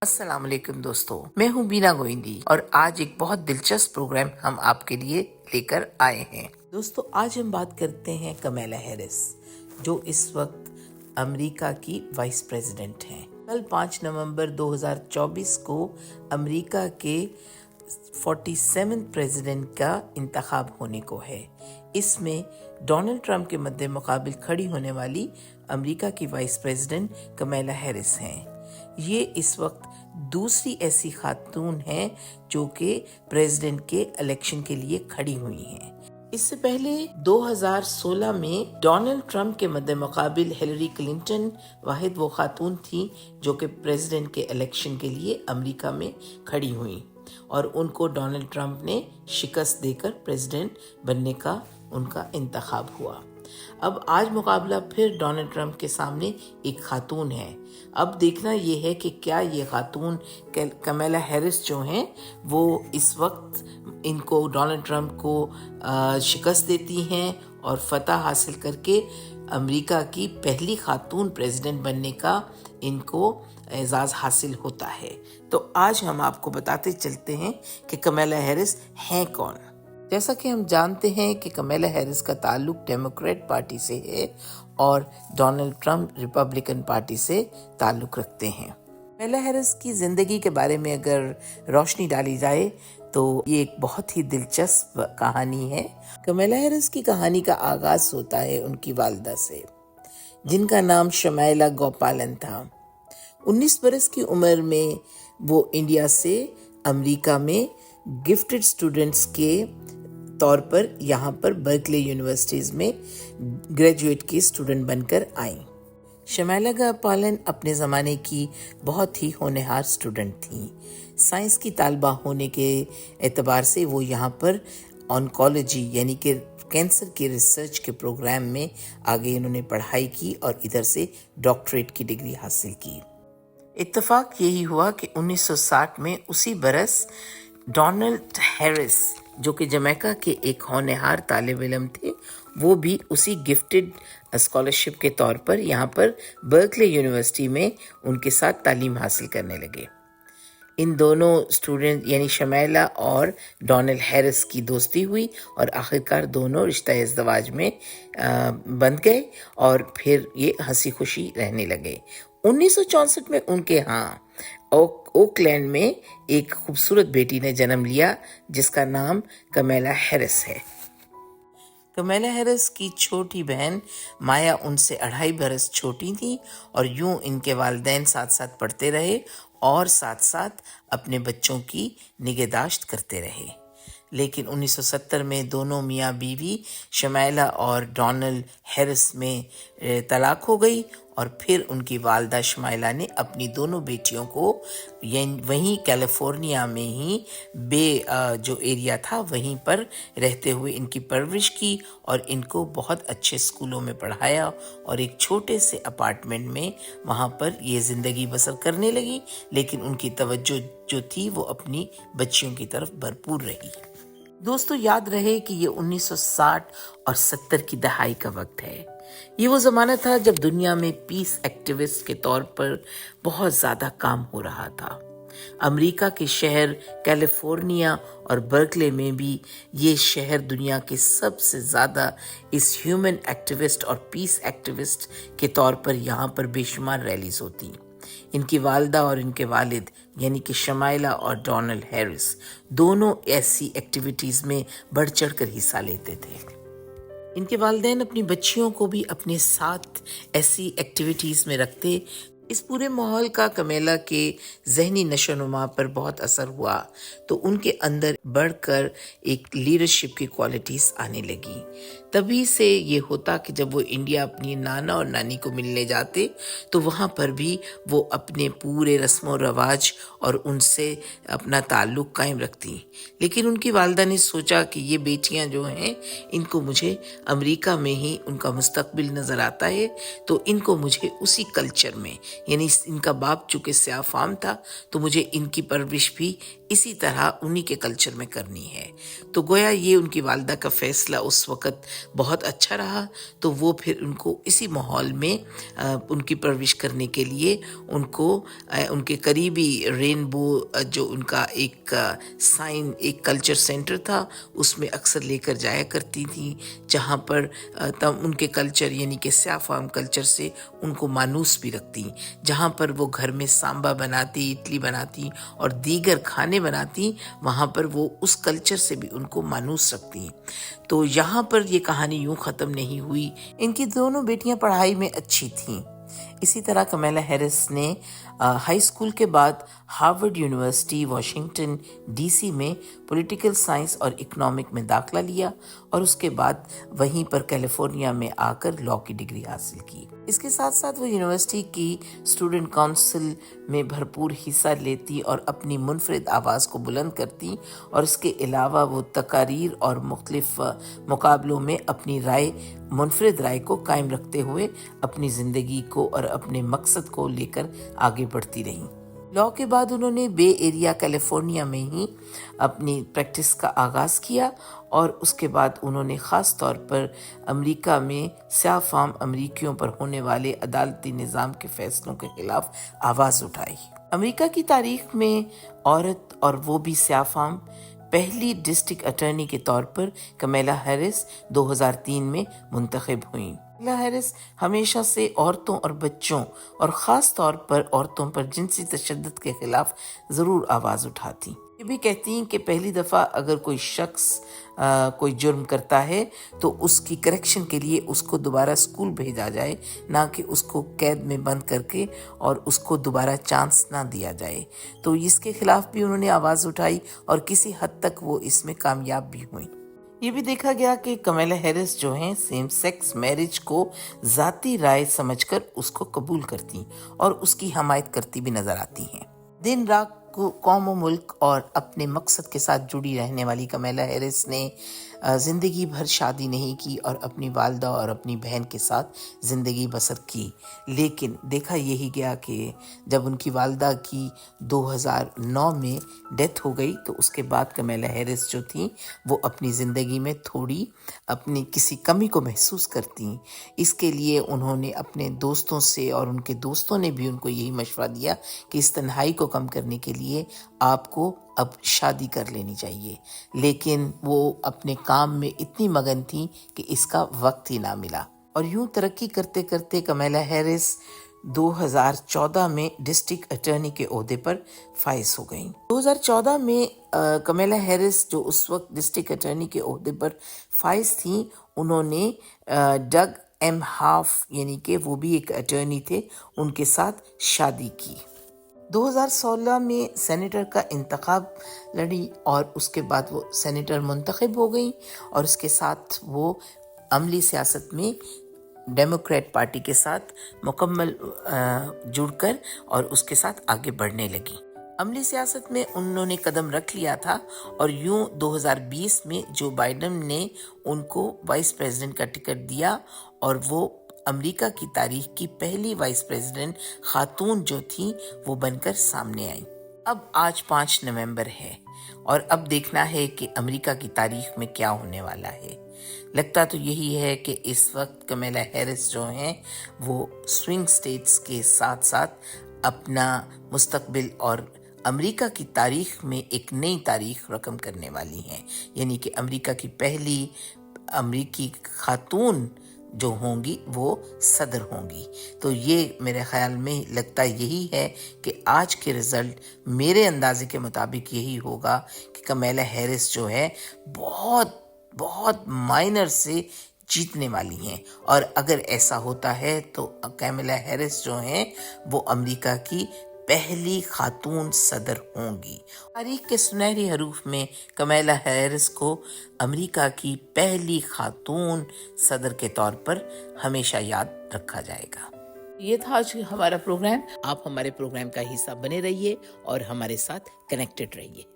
السلام علیکم دوستو، میں ہوں بینا گوئندی اور آج ایک بہت دلچسپ پروگرام ہم آپ کے لیے لے کر آئے ہیں۔ دوستو آج ہم بات کرتے ہیں کمیلا ہیرس، جو اس وقت امریکہ کی وائس پریزیڈنٹ ہیں۔ کل 5 نومبر 2024 کو امریکہ کے 47 پریزیڈنٹ کا انتخاب ہونے کو ہے۔ اس میں ڈونلڈ ٹرمپ کے مد مقابل کھڑی ہونے والی امریکہ کی وائس پریزیڈنٹ کمیلا ہیرس ہیں۔ یہ اس وقت دوسری ایسی خاتون ہیں جو کہ پریزیڈنٹ کے الیکشن کے لیے کھڑی ہوئی ہیں۔ اس سے پہلے 2016 میں ڈونلڈ ٹرمپ کے مد مقابل ہیلری کلنٹن واحد وہ خاتون تھی جو کہ پریزیڈنٹ کے الیکشن کے لیے امریکہ میں کھڑی ہوئی اور ان کو ڈونلڈ ٹرمپ نے شکست دے کر پریزیڈنٹ بننے کا ان کا انتخاب ہوا۔ اب آج مقابلہ پھر ڈونلڈ ٹرمپ کے سامنے ایک خاتون ہے۔ اب دیکھنا یہ ہے کہ کیا یہ خاتون کمیلا ہیرس جو ہیں وہ اس وقت ان کو ڈونلڈ ٹرمپ کو شکست دیتی ہیں اور فتح حاصل کر کے امریکہ کی پہلی خاتون پریزیڈنٹ بننے کا ان کو اعزاز حاصل ہوتا ہے۔ تو آج ہم آپ کو بتاتے چلتے ہیں کہ کمیلا ہیرس ہیں کون۔ جیسا کہ ہم جانتے ہیں کہ کمیلا ہیرس کا تعلق ڈیموکریٹ پارٹی سے ہے اور ڈونلڈ ٹرمپ ریپبلکن پارٹی سے تعلق رکھتے ہیں۔ کمیلا ہیرس کی زندگی کے بارے میں اگر روشنی ڈالی جائے تو یہ ایک بہت ہی دلچسپ کہانی ہے۔ کمیلا ہیرس کی کہانی کا آغاز ہوتا ہے ان کی والدہ سے، جن کا نام شمیلا گوپالن تھا۔ 19 برس کی عمر میں وہ انڈیا سے امریکہ میں گفٹڈ اسٹوڈنٹس کے طور پر یہاں پر برکلے یونیورسٹیز میں گریجویٹ کی اسٹوڈنٹ بن کر آئیں۔ شمیلا گوپالن اپنے زمانے کی بہت ہی ہونہار اسٹوڈنٹ تھیں۔ سائنس کی طالبہ ہونے کے اعتبار سے وہ یہاں پر آنکولوجی یعنی کہ کینسر کے ریسرچ کے پروگرام میں آگے انہوں نے پڑھائی کی اور ادھر سے ڈاکٹریٹ کی ڈگری حاصل کی۔ اتفاق یہی ہوا کہ 1960 میں اسی برس ڈونلڈ ہیرس جو کہ جمیکا کے ایک ہونہار طالب علم تھے، وہ بھی اسی گفٹڈ اسکالرشپ کے طور پر یہاں پر برکلے یونیورسٹی میں ان کے ساتھ تعلیم حاصل کرنے لگے۔ ان دونوں اسٹوڈنٹ یعنی شمیلا اور ڈونلڈ ہیرس کی دوستی ہوئی اور آخرکار دونوں رشتہ ازدواج میں بندھ گئے اور پھر یہ ہنسی خوشی رہنے لگے۔ 1964 میں ان کے ہاں اوکلینڈ میں ایک خوبصورت بیٹی نے جنم لیا جس کا نام کمیلا ہیرس ہے۔ کمیلا ہیرس کی چھوٹی بہن مایا ان سے 2.5 برس چھوٹی تھی اور یوں ان کے والدین ساتھ ساتھ پڑھتے رہے اور ساتھ ساتھ اپنے بچوں کی نگہداشت کرتے رہے۔ لیکن 1970 میں دونوں میاں بیوی شمیلا اور ڈونلڈ ہیرس میں طلاق ہو گئی اور پھر ان کی والدہ شمیلا نے اپنی دونوں بیٹیوں کو وہیں کیلیفورنیا میں ہی جو ایریا تھا وہیں پر رہتے ہوئے ان کی پرورش کی اور ان کو بہت اچھے اسکولوں میں پڑھایا اور ایک چھوٹے سے اپارٹمنٹ میں وہاں پر یہ زندگی بسر کرنے لگی، لیکن ان کی توجہ جو تھی وہ اپنی بچیوں کی طرف بھرپور رہی۔ دوستو یاد رہے کہ یہ 1960 اور 70 کی دہائی کا وقت ہے۔ یہ وہ زمانہ تھا جب دنیا میں پیس ایکٹیوسٹ کے طور پر بہت زیادہ کام ہو رہا تھا۔ امریکہ کے شہر کیلیفورنیا اور برکلے میں بھی یہ شہر دنیا کے سب سے زیادہ اس ہیومن ایکٹیوسٹ اور پیس ایکٹیوسٹ کے طور پر یہاں پر بے شمار ریلیز ہوتی۔ ان کی والدہ اور ان کے والد یعنی کہ شمیلا اور ڈونلڈ ہیرس دونوں ایسی ایکٹیویٹیز میں بڑھ چڑھ کر حصہ لیتے تھے۔ ان کے والدین اپنی بچیوں کو بھی اپنے ساتھ ایسی ایکٹیویٹیز میں رکھتے۔ اس پورے ماحول کا کمیلا کے ذہنی نشو و نما پر بہت اثر ہوا تو ان کے اندر بڑھ کر ایک لیڈرشپ کی کوالٹیز آنے لگی۔ تبھی سے یہ ہوتا کہ جب وہ انڈیا اپنی نانا اور نانی کو ملنے جاتے تو وہاں پر بھی وہ اپنے پورے رسم و رواج اور ان سے اپنا تعلق قائم رکھتی۔ لیکن ان کی والدہ نے سوچا کہ یہ بیٹیاں جو ہیں ان کو مجھے امریکہ میں ہی ان کا مستقبل نظر آتا ہے، تو ان کو مجھے اسی کلچر میں یعنی ان کا باپ چونکہ سیاہ فام تھا تو مجھے ان کی پرورش بھی اسی طرح انہی کے کلچر میں کرنی ہے۔ تو گویا یہ ان کی والدہ کا فیصلہ اس وقت بہت اچھا رہا تو وہ پھر ان کو اسی ماحول میں ان کی پرورش کرنے کے لیے ان کو ان کے قریبی رینبو جو ان کا ایک سائن ایک کلچر سینٹر تھا اس میں اکثر لے کر جایا کرتی تھیں، جہاں پر ان کے کلچر یعنی کہ سیاہ فام کلچر سے ان کو مانوس بھی رکھتی، جہاں پر وہ گھر میں سامبا بناتی، اڈلی بناتی اور دیگر کھانے بناتی، وہاں پر وہ اس کلچر سے بھی ان کو مانوس رکھتی۔ تو یہاں پر یہ کہانی یوں ختم نہیں ہوئی، ان کی دونوں بیٹیاں پڑھائی میں اچھی تھیں۔ اسی طرح کمیلا ہیرس نے ہائی اسکول کے بعد Harvard University Washington D C میں پولیٹیکل سائنس اور اکنامک میں داخلہ لیا اور اس کے بعد وہیں پر کیلیفورنیا میں آ کر لاء کی ڈگری حاصل کی۔ اس کے ساتھ ساتھ وہ یونیورسٹی کی اسٹوڈنٹ کونسل میں بھرپور حصہ لیتی اور اپنی منفرد آواز کو بلند کرتی، اور اس کے علاوہ وہ تقاریر اور مختلف مقابلوں میں اپنی منفرد رائے کو قائم رکھتے ہوئے اپنی زندگی کو اور اپنے مقصد کو لے کر آگے بڑھتی رہیں۔ لاء کے بعد انہوں نے بے ایریا کیلیفورنیا میں ہی اپنی پریکٹس کا آغاز کیا، اور اس کے بعد انہوں نے خاص طور پر امریکہ میں سیاہ فام امریکیوں پر ہونے والے عدالتی نظام کے فیصلوں کے خلاف آواز اٹھائی۔ امریکہ کی تاریخ میں عورت اور وہ بھی سیاہ فام پہلی ڈسٹرکٹ اٹارنی کے طور پر کمیلا ہیرس 2003 میں منتخب ہوئیں۔ کمیلا ہیرس ہمیشہ سے عورتوں اور بچوں اور خاص طور پر عورتوں پر جنسی تشدد کے خلاف ضرور آواز اٹھاتی۔ یہ بھی کہتی ہیں کہ پہلی دفعہ اگر کوئی شخص کوئی جرم کرتا ہے تو اس کی کریکشن کے لیے اس کو دوبارہ اسکول بھیجا جائے، نہ کہ اس کو قید میں بند کر کے اور اس کو دوبارہ چانس نہ دیا جائے۔ تو اس کے خلاف بھی انہوں نے آواز اٹھائی اور کسی حد تک وہ اس میں کامیاب بھی ہوئیں۔ یہ بھی دیکھا گیا کہ کمیلا ہیرس جو ہیں سیم سیکس میرج کو ذاتی رائے سمجھ کر اس کو قبول کرتی اور اس کی حمایت کرتی بھی نظر آتی ہیں۔ دن رات کو قوم و ملک اور اپنے مقصد کے ساتھ جڑی رہنے والی کمیلا ہیرس نے زندگی بھر شادی نہیں کی اور اپنی والدہ اور اپنی بہن کے ساتھ زندگی بسر کی، لیکن دیکھا یہی گیا کہ جب ان کی والدہ کی 2009 میں ڈیتھ ہو گئی تو اس کے بعد کمیلا ہیرس جو تھیں وہ اپنی زندگی میں تھوڑی اپنی کسی کمی کو محسوس کرتی۔ اس کے لیے انہوں نے اپنے دوستوں سے اور ان کے دوستوں نے بھی ان کو یہی مشورہ دیا کہ اس تنہائی کو کم کرنے کے لیے آپ کو اب شادی کر لینی چاہیے، لیکن وہ اپنے کام میں اتنی مگن تھی کہ اس کا وقت ہی نہ ملا، اور یوں ترقی کرتے کرتے کمیلا ہیرس 2014 میں ڈسٹرکٹ اٹارنی کے عہدے پر فائز ہو گئیں۔ 2014 میں کمیلا ہیرس جو اس وقت ڈسٹرکٹ اٹارنی کے عہدے پر فائز تھیں، انہوں نے ڈگ ایم ہاف یعنی کہ وہ بھی ایک اٹارنی تھے، ان کے ساتھ شادی کی۔ 2016 میں سینیٹر کا انتخاب لڑی اور اس کے بعد وہ سینیٹر منتخب ہو گئیں، اور اس کے ساتھ وہ عملی سیاست میں ڈیموکریٹ پارٹی کے ساتھ مکمل جڑ کر اور اس کے ساتھ آگے بڑھنے لگی۔ عملی سیاست میں انہوں نے قدم رکھ لیا تھا، اور یوں 2020 میں جو بائیڈن نے ان کو وائس پریزیڈنٹ کا ٹکٹ دیا، اور وہ امریکہ کی تاریخ کی پہلی وائس پریزیڈنٹ خاتون جو تھیں وہ بن کر سامنے آئیں۔ اب آج 5 نومبر ہے، اور اب دیکھنا ہے کہ امریکہ کی تاریخ میں کیا ہونے والا ہے۔ لگتا تو یہی ہے کہ اس وقت کمیلا ہیرس جو ہیں وہ سوئنگ سٹیٹس کے ساتھ ساتھ اپنا مستقبل اور امریکہ کی تاریخ میں ایک نئی تاریخ رقم کرنے والی ہیں، یعنی کہ امریکہ کی پہلی امریکی خاتون جو ہوں گی وہ صدر ہوں گی۔ تو یہ میرے خیال میں لگتا یہی ہے کہ آج کے رزلٹ میرے اندازے کے مطابق یہی ہوگا کہ کمیلا ہیرس جو ہے بہت بہت مائنر سے جیتنے والی ہیں، اور اگر ایسا ہوتا ہے تو کمیلا ہیرس جو ہیں وہ امریکہ کی پہلی خاتون صدر ہوں گی۔ تاریخ کے سنہری حروف میں کمیلا ہیرس کو امریکہ کی پہلی خاتون صدر کے طور پر ہمیشہ یاد رکھا جائے گا۔ یہ تھا آج ہمارا پروگرام۔ آپ ہمارے پروگرام کا حصہ بنے رہیے اور ہمارے ساتھ کنیکٹڈ رہیے۔